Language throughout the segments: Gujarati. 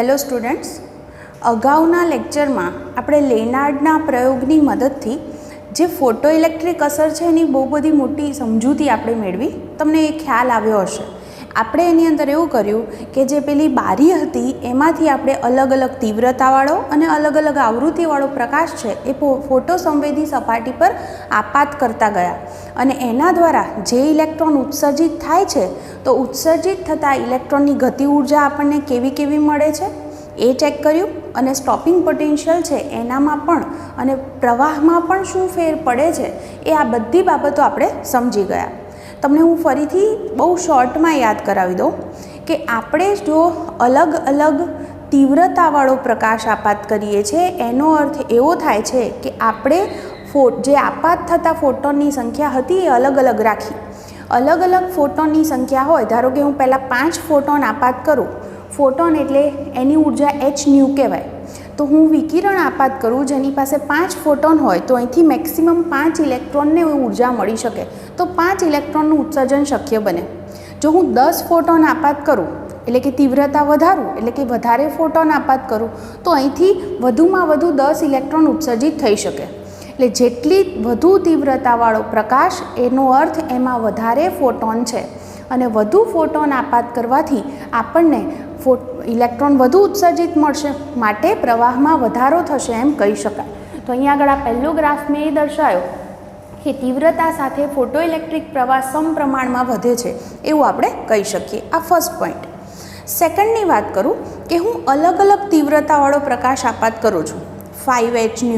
હેલો સ્ટુડન્ટ્સ, અગાઉના લેક્ચરમાં આપણે લેનાર્ડના પ્રયોગની મદદથી જે ફોટો ઇલેક્ટ્રિક અસર છે એની બહુ બધી મોટી સમજૂતી આપણે મેળવી. તમને એ ખ્યાલ આવ્યો હશે. આપણે એની અંદર એવું કર્યું કે જે પેલી બારી હતી એમાંથી આપણે અલગ અલગ તીવ્રતાવાળો અને અલગ અલગ આવૃત્તિવાળો પ્રકાશ છે એ ફોટો સંવેદી સપાટી પર આપાત કરતા ગયા અને એના દ્વારા જે ઇલેક્ટ્રોન ઉત્સર્જિત થાય છે તો ઉત્સર્જિત થતા ઇલેક્ટ્રોનની ગતિ ઉર્જા આપણને કેવી કેવી મળે છે એ ચેક કર્યું અને સ્ટોપિંગ પોટેન્શિયલ છે એનામાં પણ અને પ્રવાહમાં પણ શું ફેર પડે છે એ આ બધી બાબતો આપણે સમજી ગયા. તમને હું ફરીથી બહુ શોર્ટમાં યાદ કરાવી દઉં કે આપણે જો અલગ અલગ તીવ્રતાવાળો પ્રકાશ આપાત કરીએ છીએ એનો અર્થ એવો થાય છે કે આપણે જે આપાત થતા ફોટોનની સંખ્યા હતી એ અલગ અલગ રાખી. અલગ અલગ ફોટોનની સંખ્યા હોય, ધારો કે હું પહેલાં 5 ફોટોન આપાત કરું. ફોટોન એટલે એની ઉર્જા hν કહેવાય. તો હું વિકિરણ આપાત કરું જેની પાસે 5 ફોટોન હોય તો અહીંથી મેક્સિમમ 5 ઇલેક્ટ્રોનને ઉર્જા મળી શકે, તો 5 ઇલેક્ટ્રોનનું ઉત્સર્જન શક્ય બને. જો હું 10 ફોટોન આપાત કરું એટલે કે તીવ્રતા વધારું એટલે કે વધારે ફોટોન આપાત કરું તો અહીંથી વધુમાં વધુ 10 ઇલેક્ટ્રોન ઉત્સર્જિત થઈ શકે. એટલે જેટલી વધુ તીવ્રતાવાળો પ્રકાશ એનો અર્થ એમાં વધારે ફોટોન છે અને વધુ ફોટોન આપાત કરવાથી આપણને ઇલેક્ટ્રોન વધુ ઉત્સર્જિત મળશે, માટે પ્રવાહમાં વધારો થશે એમ કહી શકાય. તો અહીંયા આગળ આ પહેલો ગ્રાફ મેં એ દર્શાવ્યો કે તીવ્રતા સાથે ફોટોઇલેક્ટ્રિક પ્રવાહ સમપ્રમાણમાં વધે છે એવું આપણે કહી શકીએ. આ ફર્સ્ટ પોઈન્ટ. સેકન્ડની વાત કરું કે હું અલગ અલગ તીવ્રતાવાળો પ્રકાશ આપાત કરું છું. 5hν,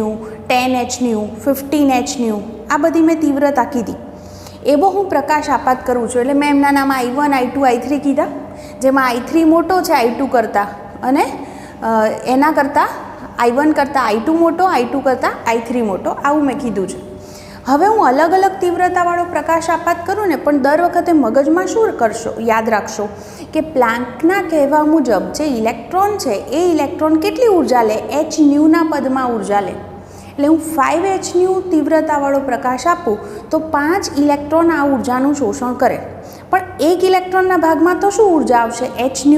10hν, 15hν આ બધી મેં તીવ્રતા કીધી. એવો હું પ્રકાશ આપાત કરું છું એટલે મેં એમના નામ I1, I2, I3 કીધા, જેમાં I3 મોટો છે I2 કરતાં અને એના કરતાં I1 કરતાં I2 મોટો, I2 કરતાં I3 મોટો, આવું મેં કીધું છે. હવે હું અલગ અલગ તીવ્રતાવાળો પ્રકાશ આપાત કરું ને પણ દર વખતે મગજમાં શું કરશો, યાદ રાખશો કે પ્લાન્કના કહેવા મુજબ જે ઇલેક્ટ્રોન છે એ ઇલેક્ટ્રોન કેટલી ઉર્જા લે, hν પદમાં ઉર્જા લે. એટલે હું 5hν તીવ્રતાવાળો પ્રકાશ આપું તો 5 ઇલેક્ટ્રોન આ ઉર્જાનું શોષણ કરે, પણ એક ઇલેક્ટ્રોનના ભાગમાં તો શું ઉર્જા આવશે, hν.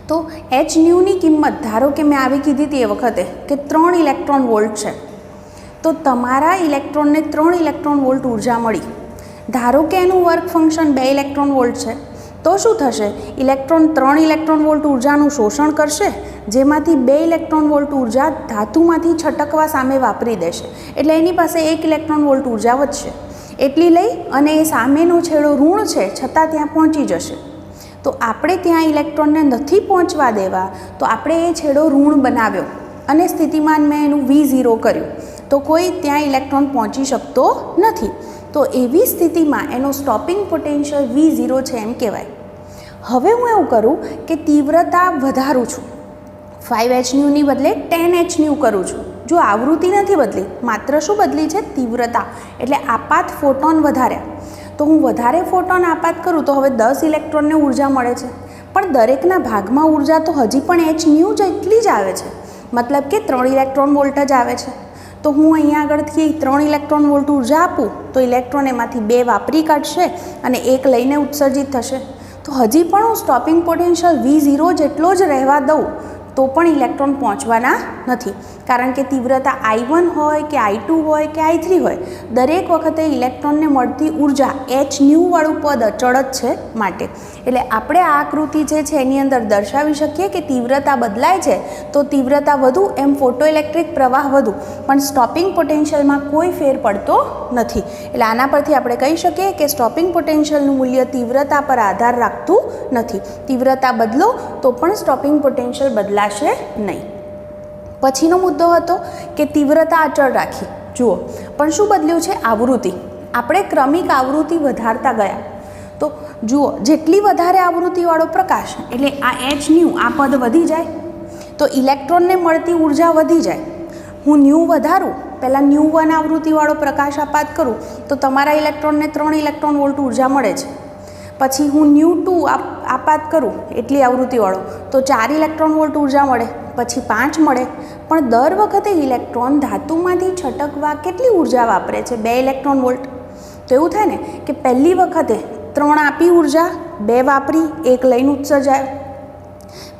તો hνની કિંમત ધારો કે મેં આવી કીધી હતી એ વખતે કે 3 ઇલેક્ટ્રોન વોલ્ટ છે, તો તમારા ઇલેક્ટ્રોનને 3 ઇલેક્ટ્રોન વોલ્ટ ઉર્જા મળી. ધારો કે એનું વર્ક ફંક્શન 2 ઇલેક્ટ્રોન વોલ્ટ છે, તો શું થશે, ઇલેક્ટ્રોન 3 ઇલેક્ટ્રોન વોલ્ટ ઉર્જાનું શોષણ કરશે, જેમાંથી 2 ઇલેક્ટ્રોન વોલ્ટ ઉર્જા ધાતુમાંથી છટકવા સામે વાપરી દેશે, એટલે એની પાસે 1 ઇલેક્ટ્રોન વોલ્ટ ઉર્જા વધશે. એટલી લઈ અને એ સામેનો છેડો ઋણ છે છતાં ત્યાં પહોંચી જશે. તો આપણે ત્યાં ઇલેક્ટ્રોનને નથી પહોંચવા દેવા તો આપણે એ છેડો ઋણ બનાવ્યો અને સ્થિતિમાન મેં એનું V0 કર્યું, તો કોઈ ત્યાં ઇલેક્ટ્રોન પહોંચી શકતો નથી. તો એવી સ્થિતિમાં એનો સ્ટોપિંગ પોટેન્શિયલ V0 છે એમ કહેવાય. હવે હું એવું કરું કે તીવ્રતા વધારું છું, 5hνની બદલે 10hν કરું છું. જો આવૃત્તિ નથી બદલી, માત્ર શું બદલી છે, તીવ્રતા. એટલે આપાત ફોટોન વધાર્યા. તો હું વધારે ફોટોન આપાત કરું તો હવે 10 ઇલેક્ટ્રોનને ઉર્જા મળે છે, પણ દરેકના ભાગમાં ઉર્જા તો હજી પણ hν જેટલી જ આવે છે, મતલબ કે 3 ઇલેક્ટ્રોન વોલ્ટ જ આવે છે. તો હું અહીંયા આગળથી 3 ઇલેક્ટ્રોન વોલ્ટ ઉર્જા આપું તો ઇલેક્ટ્રોન એમાંથી 2 વાપરી કાઢશે અને 1 લઈને ઉત્સર્જિત થશે. તો હજી પણ હું સ્ટોપિંગ પોટેન્શિયલ V0 જેટલો જ રહેવા દઉં તો પણ ઇલેક્ટ્રોન પહોંચવાના નથી, કારણ કે તીવ્રતા I1 હોય કે I2 હોય કે I3 હોય, દરેક વખતે ઇલેક્ટ્રોનને મળતી ઉર્જા hν વાળું પદ અચળ જ છે માટે. એટલે આપણે આ આકૃતિ જે છે એની અંદર દર્શાવી શકીએ કે તીવ્રતા બદલાય છે તો તીવ્રતા વધુ એમ ફોટોઇલેક્ટ્રિક પ્રવાહ વધુ, પણ સ્ટોપિંગ પોટેન્શિયલમાં કોઈ ફેર પડતો નથી. એટલે આના પરથી આપણે કહી શકીએ કે સ્ટોપિંગ પોટેન્શિયલનું મૂલ્ય તીવ્રતા પર આધાર રાખતું નથી. તીવ્રતા બદલો તો પણ સ્ટોપિંગ પોટેન્શિયલ બદલાશે નહીં. પછીનો મુદ્દો હતો કે તીવ્રતા અચળ રાખી. જુઓ, પણ શું બદલ્યું છે, આવૃત્તિ. આપણે ક્રમિક આવૃત્તિ વધારતા ગયા. તો જુઓ, જેટલી વધારે આવૃત્તિવાળો પ્રકાશ એટલે આ hν આ પદ વધી જાય તો ઇલેક્ટ્રોનને મળતી ઉર્જા વધી જાય. હું ν વધારું, પહેલાં ν1 આવૃત્તિવાળો પ્રકાશ આપાત કરું તો તમારા ઇલેક્ટ્રોનને 3 ઇલેક્ટ્રોન વોલ્ટ ઉર્જા મળે છે. પછી હું ν2 આપાત કરું એટલી આવૃત્તિવાળો તો 4 ઇલેક્ટ્રોન વોલ્ટ ઉર્જા મળે, પછી 5 મળે. પણ દર વખતે ઇલેક્ટ્રોન ધાતુમાંથી છટકવા કેટલી ઉર્જા વાપરે છે, 2 ઇલેક્ટ્રોન વોલ્ટ. તો એવું થાય ને કે પહેલી વખતે 3 આપી ઉર્જા, 2 વાપરી, 1 લઈને ઉત્સર્જાયો.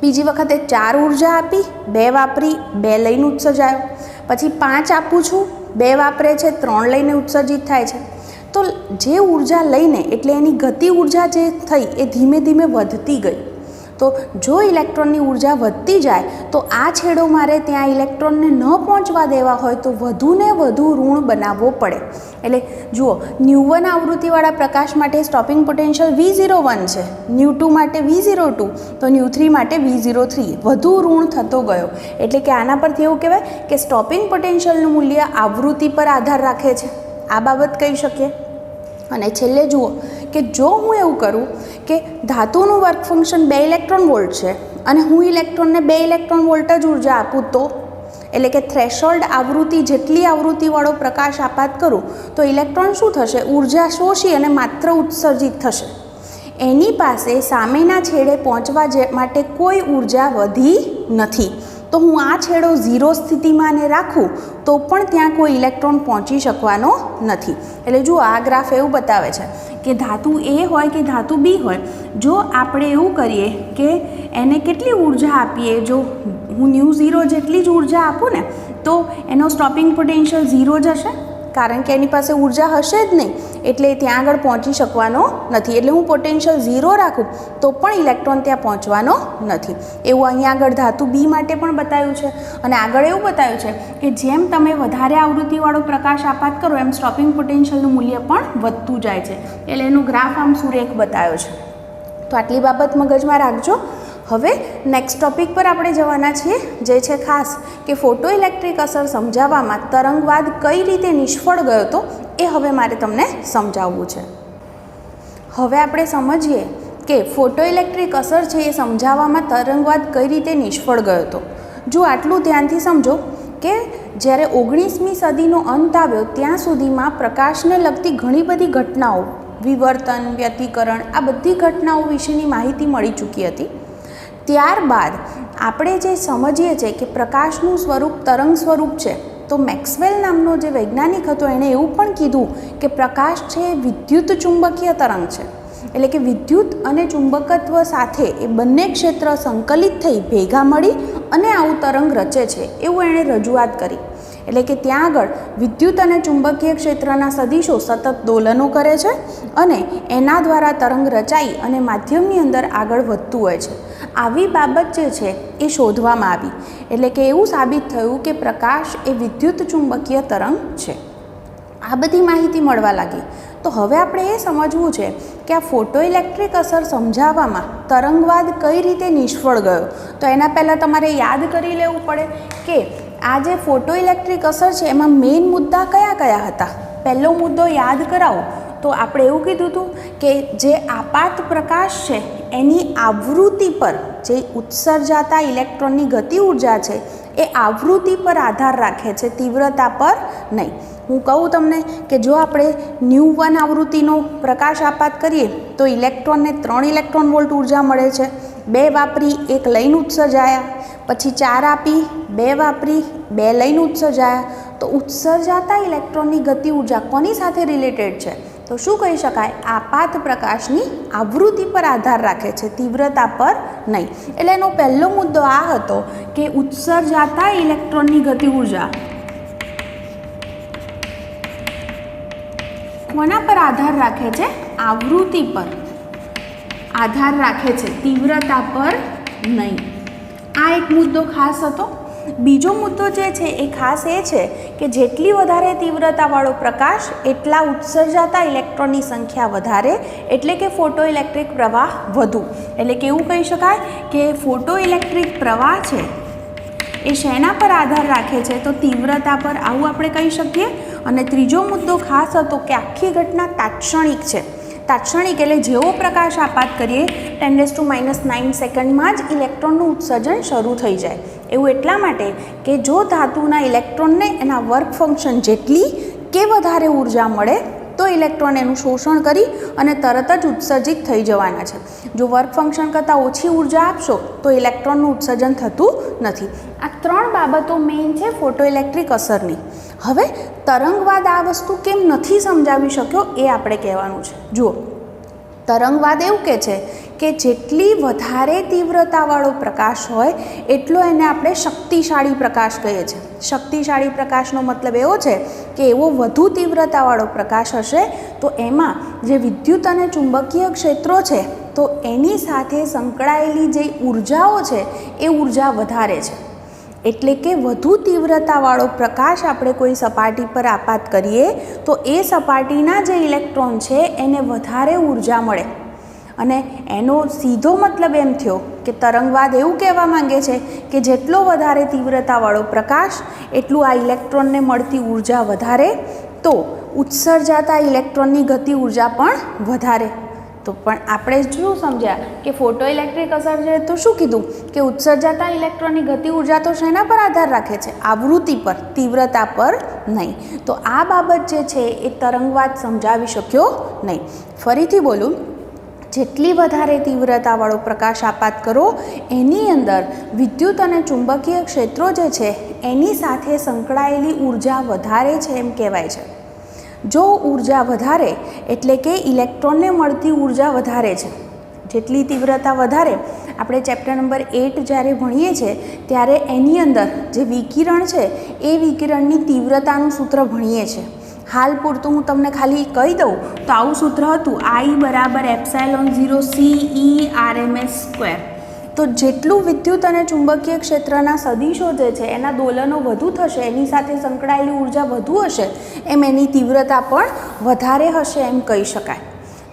બીજી વખતે 4 ઉર્જા આપી, 2 વાપરી, 2 લઈને ઉત્સર્જાયો. પછી 5 આપું છું, 2 વાપરે છે, 3 લઈને ઉત્સર્જિત થાય છે. તો જે ઉર્જા લઈને એટલે એની ગતિ ઉર્જા જે થઈ એ ધીમે ધીમે વધતી ગઈ. તો જો ઇલેક્ટ્રોનની ઉર્જા વધતી જાય તો આ છેડો મારે ત્યાં ઇલેક્ટ્રોનને ન પહોંચવા દેવા હોય તો વધુને વધુ ઋણ બનાવવો પડે. એટલે જુઓ, ન્યુ1 આવૃત્તિવાળા પ્રકાશ માટે સ્ટોપિંગ પોટેન્શિયલ V01 છે, ન્યુ2 માટે V02, તો ન્યુ3 માટે V03 વધુ ઋણ થતો ગયો. એટલે કે આના પરથી એવું કહેવાય કે સ્ટોપિંગ પોટેન્શિયલનું મૂલ્ય આવૃત્તિ પર આધાર રાખે છે. આ બાબત કહી શકીએ. અને છેલ્લે જુઓ કે જો હું એવું કરું કે ધાતુનું વર્ક ફંક્શન 2 ઇલેક્ટ્રોન વોલ્ટ છે અને હું ઇલેક્ટ્રોનને 2 ઇલેક્ટ્રોન વોલ્ટ જ ઉર્જા આપું તો, એટલે કે થ્રેશોલ્ડ આવૃત્તિ જેટલી આવૃત્તિવાળો પ્રકાશ આપાત કરું તો ઇલેક્ટ્રોન શું થશે? ઉર્જા શોષી અને માત્ર ઉત્સર્જિત થશે. એની પાસે સામેના છેડે પહોંચવા માટે કોઈ ઉર્જા વધી નથી. તો હું આ છેડો 0 સ્થિતિમાં ને રાખું તો પણ ત્યાં કોઈ ઇલેક્ટ્રોન પહોંચી શકવાનો નથી. એટલે જુઓ, આ ગ્રાફ એવું બતાવે છે કે ધાતુ A હોય કે ધાતુ B હોય, જો આપણે એવું કરીએ કે એને કેટલી ઉર્જા આપીએ, જો હું ન્યુ0 જેટલી જ ઉર્જા આપું ને તો એનો સ્ટોપિંગ પોટેન્શિયલ 0 જ હશે, કારણ કે એની પાસે ઉર્જા હશે જ નહીં, એટલે ત્યાં આગળ પહોંચી શકવાનો નથી. એટલે હું પોટેન્શિયલ 0 રાખું તો પણ ઇલેક્ટ્રોન ત્યાં પહોંચવાનો નથી. એવું અહીંયા આગળ ધાતુ B માટે પણ બતાવ્યું છે. અને આગળ એવું બતાવ્યું છે કે જેમ તમે વધારે આવૃત્તિવાળો પ્રકાશ આપાત કરો એમ સ્ટોપિંગ પોટેન્શિયલનું મૂલ્ય પણ વધતું જાય છે. એટલે એનો ગ્રાફ આમ સુરેખ બતાવ્યો છે. તો આટલી બાબત મગજમાં રાખજો. હવે નેક્સ્ટ ટોપિક પર આપણે જવાના છીએ, જે છે ખાસ કે ફોટો ઇલેક્ટ્રિક અસર સમજાવવામાં તરંગવાદ કઈ રીતે નિષ્ફળ ગયો હતો એ હવે મારે તમને સમજાવવું છે. હવે આપણે સમજીએ કે ફોટો ઇલેક્ટ્રિક અસર છે એ સમજાવવામાં તરંગવાદ કઈ રીતે નિષ્ફળ ગયો હતો. જો આટલું ધ્યાનથી સમજો કે જ્યારે 19મી સદીનો અંત આવ્યો ત્યાં સુધીમાં પ્રકાશને લગતી ઘણી બધી ઘટનાઓ, વિવર્તન, વ્યતિકરણ, આ બધી ઘટનાઓ વિશેની માહિતી મળી ચૂકી હતી. ત્યારબાદ આપણે જે સમજીએ છીએ કે પ્રકાશનું સ્વરૂપ તરંગ સ્વરૂપ છે, તો મેક્સવેલ નામનો જે વૈજ્ઞાનિક હતો એણે એવું પણ કીધું કે પ્રકાશ છે એ વિદ્યુત ચુંબકીય તરંગ છે. એટલે કે વિદ્યુત અને ચુંબકત્વ સાથે એ બંને ક્ષેત્ર સંકલિત થઈ ભેગા મળી અને આવું તરંગ રચે છે, એવું એણે રજૂઆત કરી. એટલે કે ત્યાં આગળ વિદ્યુત અને ચુંબકીય ક્ષેત્રના સદિશો સતત દોલનો કરે છે અને એના દ્વારા તરંગ રચાઈ અને માધ્યમની અંદર આગળ વધતું હોય છે. આવી બાબત જે છે એ શોધવામાં આવી. એટલે કે એવું સાબિત થયું કે પ્રકાશ એ વિદ્યુત ચુંબકીય તરંગ છે. આ બધી માહિતી મળવા લાગી. તો હવે આપણે એ સમજવું છે કે આ ફોટો ઇલેક્ટ્રિક અસર સમજાવવામાં તરંગવાદ કઈ રીતે નિષ્ફળ ગયો. તો એના પહેલાં તમારે યાદ કરી લેવું પડે કે આ જે ફોટો ઇલેક્ટ્રિક અસર છે એમાં મેઇન મુદ્દા કયા કયા હતા. પહેલો મુદ્દો યાદ કરાવો તો આપણે એવું કીધું હતું કે જે આપાત પ્રકાશ છે એની આવૃત્તિ પર, જે ઉત્સર્જાતા ઇલેક્ટ્રોનની ગતિ ઉર્જા છે એ આવૃત્તિ પર આધાર રાખે છે, તીવ્રતા પર નહીં. હું કહું તમને કે જો આપણે ન્યુ1 આવૃત્તિનો પ્રકાશ આપાત કરીએ તો ઇલેક્ટ્રોનને 3 ઇલેક્ટ્રોન વોલ્ટ ઉર્જા મળે છે. 2 વાપરી, 1 લઈને ઉત્સર્જાયા. પછી 4 આપી, 2 વાપરી, 2 લઈને ઉત્સર્જાયા. તો ઉત્સર્જાતા ઇલેક્ટ્રોનની ગતિ ઉર્જા કોની સાથે રિલેટેડ છે? તો શું કહી શકાય? આપાત પ્રકાશની આવૃત્તિ પર આધાર રાખે છે, તીવ્રતા પર નહીં. એટલે એનો પહેલો મુદ્દો આ હતો કે ઉત્સર્જાતા ઇલેક્ટ્રોનની ગતિ ઉર્જા કોના પર આધાર રાખે છે? આવૃત્તિ પર આધાર રાખે છે, તીવ્રતા પર નહીં. આ એક મુદ્દો ખાસ હતો. બીજો મુદ્દો જે છે એ ખાસ એ છે કે જેટલી વધારે તીવ્રતાવાળો પ્રકાશ એટલા ઉત્સર્જાતા ઇલેક્ટ્રોનની સંખ્યા વધારે, એટલે કે ફોટો ઇલેક્ટ્રિક પ્રવાહ વધુ. એટલે કે એવું કહી શકાય કે ફોટો ઇલેક્ટ્રિક પ્રવાહ છે એ શેના પર આધાર રાખે છે? તો તીવ્રતા પર, આવું આપણે કહી શકીએ. અને ત્રીજો મુદ્દો ખાસ હતો કે આખી ઘટના તાત્ક્ષણિક છે. તાત્ક્ષણિક એટલે જેવો પ્રકાશ આપાત કરીએ 10⁻⁹ સેકન્ડમાં જ ઇલેક્ટ્રોનનું ઉત્સર્જન શરૂ થઈ જાય. એવું એટલા માટે કે જો ધાતુના ઇલેક્ટ્રોનને એના વર્ક ફંક્શન જેટલી કે વધારે ઉર્જા મળે તો ઇલેક્ટ્રોન એનું શોષણ કરી અને તરત જ ઉત્સર્જિત થઈ જવાના છે. જો વર્ક ફંક્શન કરતાં ઓછી ઉર્જા આપશો તો ઇલેક્ટ્રોનનું ઉત્સર્જન થતું નથી. આ 3 બાબતો મેઇન છે ફોટો ઇલેક્ટ્રિક અસરની. હવે તરંગવાદ આ વસ્તુ કેમ નથી સમજાવી શક્યો એ આપણે કહેવાનું છે. જુઓ, તરંગવાદ એવું કહે છે કે જેટલી વધારે તીવ્રતાવાળો પ્રકાશ હોય એટલો એને આપણે શક્તિશાળી પ્રકાશ કહીએ છીએ. શક્તિશાળી પ્રકાશનો મતલબ એવો છે કે એવો વધુ તીવ્રતાવાળો પ્રકાશ હશે તો એમાં જે વિદ્યુત અને ચુંબકીય ક્ષેત્રો છે તો એની સાથે સંકળાયેલી જે ઉર્જાઓ છે એ ઉર્જા વધારે છે. એટલે કે વધુ તીવ્રતાવાળો પ્રકાશ આપણે કોઈ સપાટી પર આપાત કરીએ તો એ સપાટીના જે ઇલેક્ટ્રોન છે એને વધારે ઉર્જા મળે. અને એનો સીધો મતલબ એમ થયો કે તરંગવાદ એવું કહેવા માંગે છે કે જેટલો વધારે તીવ્રતાવાળો પ્રકાશ એટલું આ ઇલેક્ટ્રોનને મળતી ઉર્જા વધારે, તો ઉત્સર્જાતા ઇલેક્ટ્રોનની ગતિ ઉર્જા પણ વધારે. તો પણ આપણે શું સમજ્યા કે ફોટો ઇલેક્ટ્રિક અસર છે તો શું કીધું કે ઉત્સર્જાતા ઇલેક્ટ્રોનની ગતિ ઉર્જા તો શેના પર આધાર રાખે છે? આવૃત્તિ પર, તીવ્રતા પર નહીં. તો આ બાબત જે છે એ તરંગવાદ સમજાવી શક્યો નહીં. ફરીથી બોલું, જેટલી વધારે તીવ્રતાવાળો પ્રકાશ આપાત કરો એની અંદર વિદ્યુત અને ચુંબકીય ક્ષેત્રો જે છે એની સાથે સંકળાયેલી ઉર્જા વધારે છે એમ કહેવાય છે. જો ઉર્જા વધારે એટલે કે ઇલેક્ટ્રોનને મળતી ઉર્જા વધારે છે. જેટલી તીવ્રતા વધારે, આપણે ચેપ્ટર નંબર 8 જ્યારે ભણીએ છીએ ત્યારે એની અંદર જે વિકિરણ છે એ વિકિરણની તીવ્રતાનું સૂત્ર ભણીએ છીએ. હાલ પૂરતું હું તમને ખાલી કહી દઉં તો આવું સૂત્ર હતું, I = ε0 CE RMS². તો જેટલું વિદ્યુત અને ચુંબકીય ક્ષેત્રના સદિશો જે છે એના દોલનો વધુ થશે, એની સાથે સંકળાયેલી ઉર્જા વધુ હશે, એમ એની તીવ્રતા પણ વધારે હશે એમ કહી શકાય.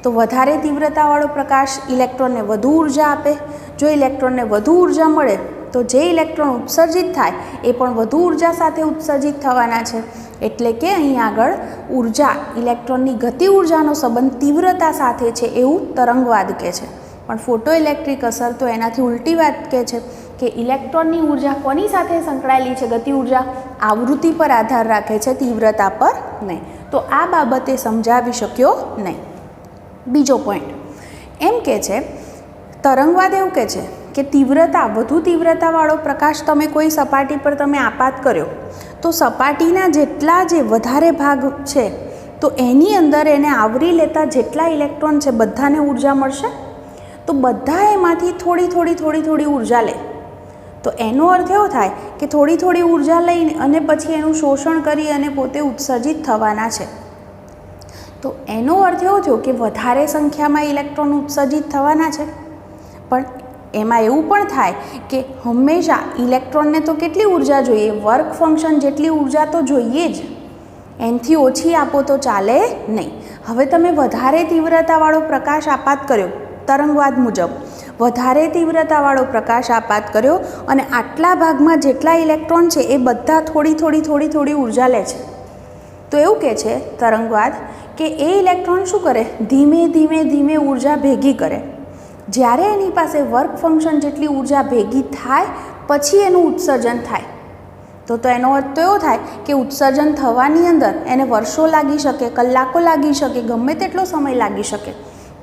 તો વધારે તીવ્રતાવાળો પ્રકાશ ઇલેક્ટ્રોનને વધુ ઉર્જા આપે. જો ઇલેક્ટ્રોનને વધુ ઉર્જા મળે તો જે ઇલેક્ટ્રોન ઉત્સર્જિત થાય એ પણ વધુ ઉર્જા સાથે ઉત્સર્જિત થવાના છે. એટલે કે અહીં આગળ ઉર્જા, ઇલેક્ટ્રોનની ગતિ ઉર્જાનો સંબંધ તીવ્રતા સાથે છે એવું તરંગવાદ કહે છે. પણ ફોટો ઇલેક્ટ્રિક અસર તો એનાથી ઉલટી વાત કહે છે કે ઇલેક્ટ્રોનની ઉર્જા કોની સાથે સંકળાયેલી છે? ગતિ ઉર્જા આવૃત્તિ પર આધાર રાખે છે, તીવ્રતા પર નહીં. તો આ બાબતે સમજાવી શક્યો નહીં. બીજો પોઈન્ટ એમ કે છે, તરંગવાદ એવું કહે છે કે તીવ્રતા, વધુ તીવ્રતાવાળો પ્રકાશ તમે કોઈ સપાટી પર તમે આપાત કર્યો તો સપાટીના જેટલા જે વધારે ભાગ છે તો એની અંદર એને આવરી લેતા જેટલા ઇલેક્ટ્રોન છે બધાને ઉર્જા મળશે. તો બધા એમાંથી થોડી ઉર્જા લે. તો એનો અર્થ એવો થાય કે થોડી ઉર્જા લઈને અને પછી એનું શોષણ કરી અને પોતે ઉત્સર્જિત થવાના છે. તો એનો અર્થ એવો થયો કે વધારે સંખ્યામાં ઇલેક્ટ્રોન ઉત્સર્જિત થવાના છે. પણ એમાં એવું પણ થાય કે હંમેશા ઇલેક્ટ્રોનને તો કેટલી ઉર્જા જોઈએ? વર્ક ફંક્શન જેટલી ઉર્જા તો જોઈએ જ. એનાથી ઓછી આપો તો ચાલે નહીં. હવે તમે વધારે તીવ્રતાવાળો પ્રકાશ આપાત કર્યો, તરંગવાદ મુજબ વધારે તીવ્રતાવાળો પ્રકાશ આપાત કર્યો અને આટલા ભાગમાં જેટલા ઇલેક્ટ્રોન છે એ બધા થોડી ઉર્જા લે છે. તો એવું કહે છે તરંગવાદ કે એ ઇલેક્ટ્રોન શું કરે? ધીમે ઉર્જા ભેગી કરે. જ્યારે એની પાસે વર્ક ફંક્શન જેટલી ઉર્જા ભેગી થાય પછી એનું ઉત્સર્જન થાય. તો એનો અર્થ તો એવો થાય કે ઉત્સર્જન થવાની અંદર એને વર્ષો લાગી શકે, કલાકો લાગી શકે, ગમે તેટલો સમય લાગી શકે.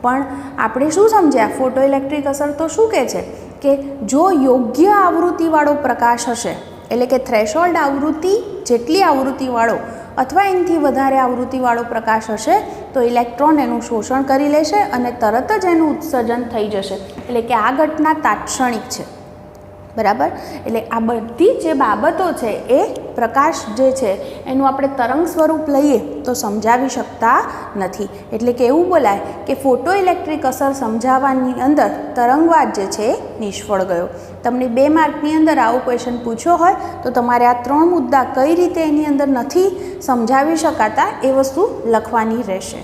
પણ આપણે શું સમજ્યા? ફોટો ઇલેક્ટ્રિક અસર તો શું કહે છે કે જો યોગ્ય આવૃત્તિવાળો પ્રકાશ હશે, એટલે કે થ્રેશોલ્ડ આવૃત્તિ જેટલી આવૃત્તિવાળો અથવા એનાથી વધારે આવૃત્તિવાળો પ્રકાશ હશે તો ઇલેક્ટ્રોન એનું શોષણ કરી લેશે અને તરત જ એનું ઉત્સર્જન થઈ જશે. એટલે કે આ ઘટના તાત્ક્ષણિક છે. બરાબર? એટલે આ બધી જે બાબતો છે એ પ્રકાશ જે છે એનું આપણે તરંગ સ્વરૂપ લઈએ તો સમજાવી શકતા નથી. એટલે કે એવું બોલાય કે ફોટો ઇલેક્ટ્રિક અસર સમજાવવાની અંદર તરંગવાદ જે છે એ નિષ્ફળ ગયો. તમને 2 માર્કની અંદર આવો ક્વેશ્ચન પૂછ્યો હોય તો તમારે આ 3 મુદ્દા કઈ રીતે એની અંદર નથી સમજાવી શકાતા એ વસ્તુ લખવાની રહેશે.